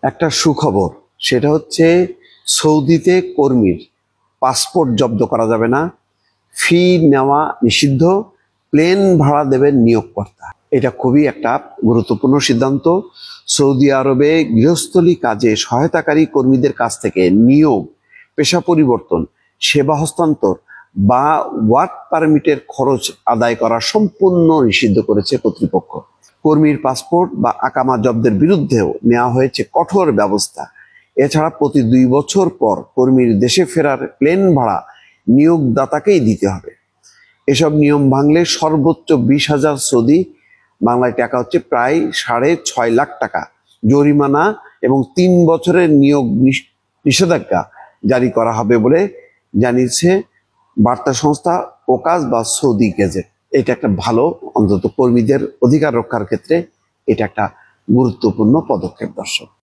একটা সুখবর, সেটা হচ্ছে সৌদিতে কর্মীর পাসপোর্ট জব্দ করা যাবে না, ফি নেওয়া নিষিদ্ধ, প্লেন ভাড়া দেবেন নিয়োগকর্তা। এটা খুবই একটা গুরুত্বপূর্ণ সিদ্ধান্ত। সৌদি আরবে গৃহস্থলী কাজে সহায়তাকারী কর্মীদের কাছ থেকে নিয়োগ, পেশা পরিবর্তন, সেবা হস্তান্তর বা ওয়ার্ক পারমিটের খরচ আদায় করা সম্পূর্ণ নিষিদ্ধ করেছে কর্তৃপক্ষ। কর্মীর পাসপোর্ট বা আকামা জব্দের বিরুদ্ধেও নেওয়া হয়েছে কঠোর ব্যবস্থা। এছাড়া প্রতি 2 বছর পর কর্মীর দেশে ফেরার প্লেন ভাড়া নিয়োগদাতাকেই দিতে হবে। এসব নিয়ম ভাঙলে সর্বোচ্চ 20,000 সৌদি, বাংলায় টাকা হচ্ছে প্রায় 6.5 লাখ টাকা জরিমানা এবং 3 বছরের নিয়োগ নিষেধাজ্ঞা জারি করা হবে বলে জানিয়েছে বার্তা সংস্থা ওকাজ বা সৌদি গেজেট। এটা একটা ভালো, অন্তত কর্মীদের অধিকার রক্ষার ক্ষেত্রে এটা একটা গুরুত্বপূর্ণ পদক্ষেপ। দর্শক।